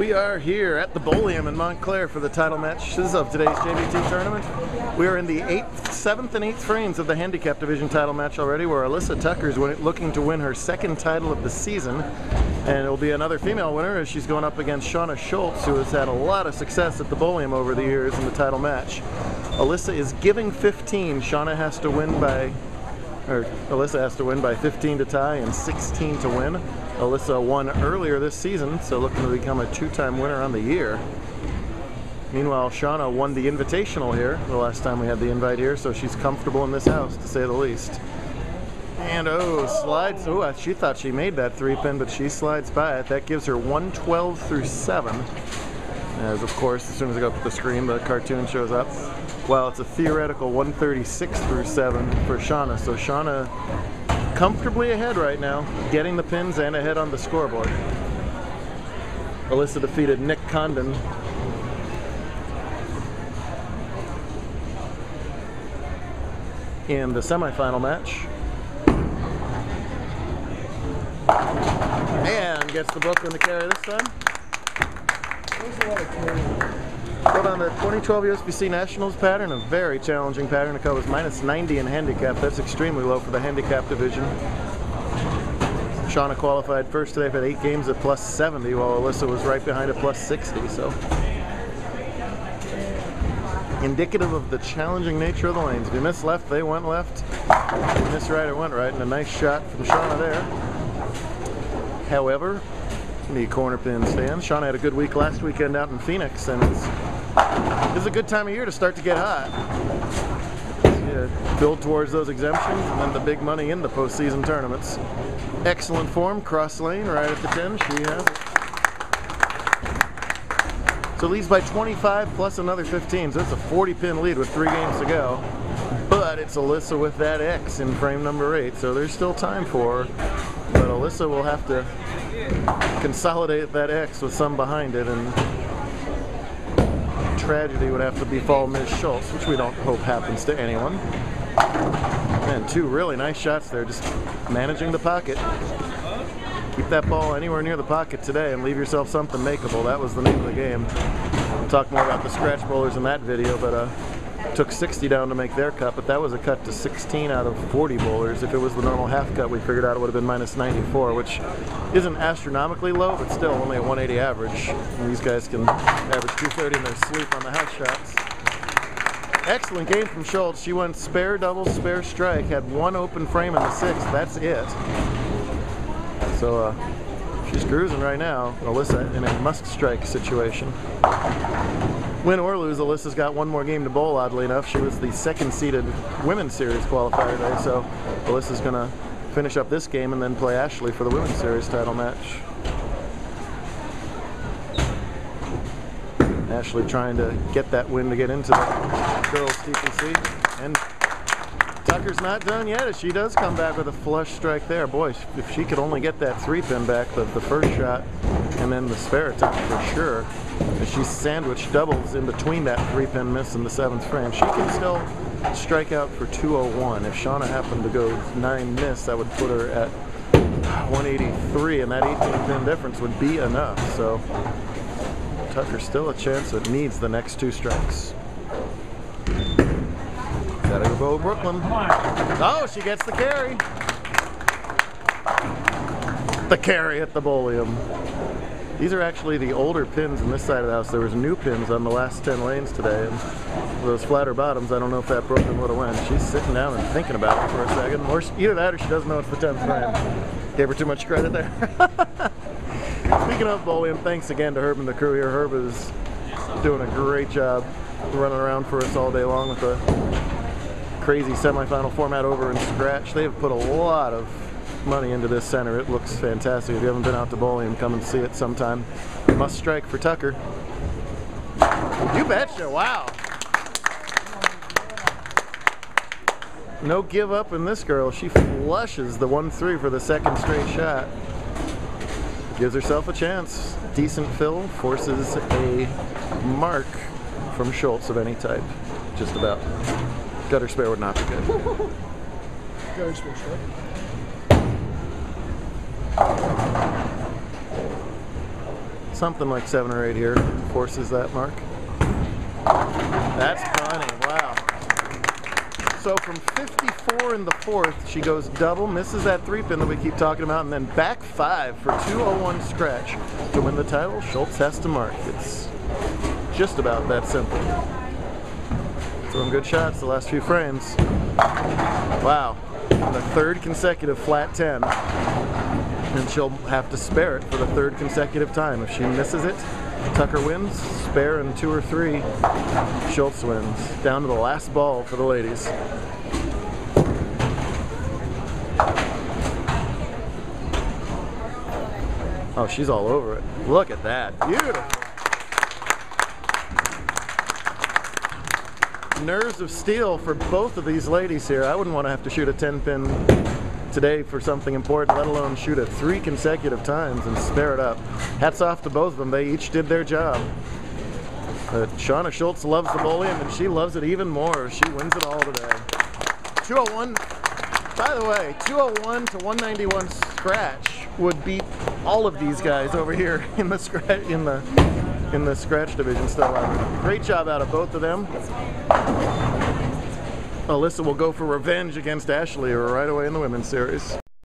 We are here at the Bowlium in Montclair for the title matches of today's JBT tournament. We are in the 7th and 8th frames of the handicap division title match already, where Alyssa Tucker is looking to win her second title of the season. And it will be another female winner as she's going up against Shauna Schultz, who has had a lot of success at the Bowlium over the years in the title match. Alyssa is giving 15. Shauna has to win by, or Alyssa has to win by 15 to tie and 16 to win. Alyssa won earlier this season, so looking to become a two-time winner on the year. Meanwhile, Shauna won the Invitational here the last time we had the invite here, so she's comfortable in this house, to say the least. And oh, slides. Oh, she thought she made that 3-pin, but she slides by it. That gives her 112 through 7. As, of course, as soon as I go up to the screen, the cartoon shows up. Well, it's a theoretical 136 through 7 for Shauna, so Shauna comfortably ahead right now, getting the pins and ahead on the scoreboard. Alyssa defeated Nick Condon in the semifinal match. And gets the Brooklyn to carry this time. But on the 2012 USBC Nationals pattern, a very challenging pattern. It was -90 in handicap. That's extremely low for the handicap division. Shauna qualified first today, had 8 games at +70, while Alyssa was right behind at +60. So indicative of the challenging nature of the lanes. If you miss left, they went left. If you miss right, it went right. And a nice shot from Shauna there. However, the corner pin stands. Shauna had a good week last weekend out in Phoenix, and it's a good time of year to start to get hot. Yeah, build towards those exemptions and then the big money in the postseason tournaments. Excellent form, cross lane right at the 10. She has it. So leads by 25 plus another 15. So it's a 40-pin lead with 3 games to go. But it's Alyssa with that X in frame number 8, so there's still time for her. But Alyssa will have to consolidate that X with some behind it, and tragedy would have to befall Ms. Schultz, which we don't hope happens to anyone. And 2 really nice shots there, just managing the pocket. Keep that ball anywhere near the pocket today and leave yourself something makeable. That was the name of the game. We'll talk more about the scratch bowlers in that video, but took 60 down to make their cut, but that was a cut to 16 out of 40 bowlers. If it was the normal half cut, we figured out it would have been -94, which isn't astronomically low, but still only a 180 average. And these guys can average 230 in their sleep on the house shots. Excellent game from Schultz. She went spare, double, spare, strike, had 1 open frame in the 6th. That's it. So she's cruising right now. Alyssa in a must-strike situation. Win or lose, Alyssa's got 1 more game to bowl, oddly enough. She was the 2nd-seeded Women's Series qualifier today, so Alyssa's going to finish up this game and then play Ashley for the Women's Series title match. Ashley trying to get that win to get into the girls' TPC. And Tucker's not done yet as she does come back with a flush strike there. Boy, if she could only get that 3-pin back, the first shot and then the spare attempt for sure. As she sandwiched doubles in between that 3-pin miss in the 7th frame. She can still strike out for 201. If Shauna happened to go 9 miss, that would put her at 183, and that 18-pin difference would be enough. So Tucker's still a chance, so it needs the next 2 strikes. Gotta go Brooklyn. Oh, she gets the carry. The carry at the Bowlium. These are actually the older pins in this side of the house. There was new pins on the last 10 lanes today, and those flatter bottoms, I don't know if that Brooklyn would have went. She's sitting down and thinking about it for a second. Or either that or she doesn't know it's the 10th frame. Gave her too much credit there. Speaking of Bowlium, thanks again to Herb and the crew here. Herb is doing a great job running around for us all day long with the crazy semifinal format over in Scratch. They've put a lot of money into this center. It looks fantastic. If you haven't been out to Bowlium, come and see it sometime. Must strike for Tucker. You betcha. Wow. No give up in this girl. She flushes the 1-3 for the 2nd straight shot. Gives herself a chance. Decent fill. Forces a mark from Schultz of any type. Just about. Gutter spare would not be good. Gutter spare, sure. something like 7 or 8 here. Forces that mark. That's plenty. Wow. So from 54 in the 4th, she goes double, misses that 3-pin that we keep talking about, and then back 5 for 201 scratch to win the title. Schultz has to mark. It's just about that simple. Throwing good shots the last few frames. Wow. And the 3rd consecutive flat 10. And she'll have to spare it for the 3rd consecutive time. If she misses it, Tucker wins. Spare in 2 or 3, Schultz wins. Down to the last ball for the ladies. Oh, she's all over it. Look at that. Beautiful. Nerves of steel for both of these ladies here. I wouldn't want to have to shoot a 10-pin today for something important, let alone shoot it 3 consecutive times and spare it up. Hats off to both of them. They each did their job. But Shauna Schultz loves the Bowlium, and she loves it even more. She wins it all today. 201. By the way, 201 to 191 scratch would beat all of these guys over here in the scratch division still. Great job out of both of them. Alyssa will go for revenge against Ashley right away in the women's series.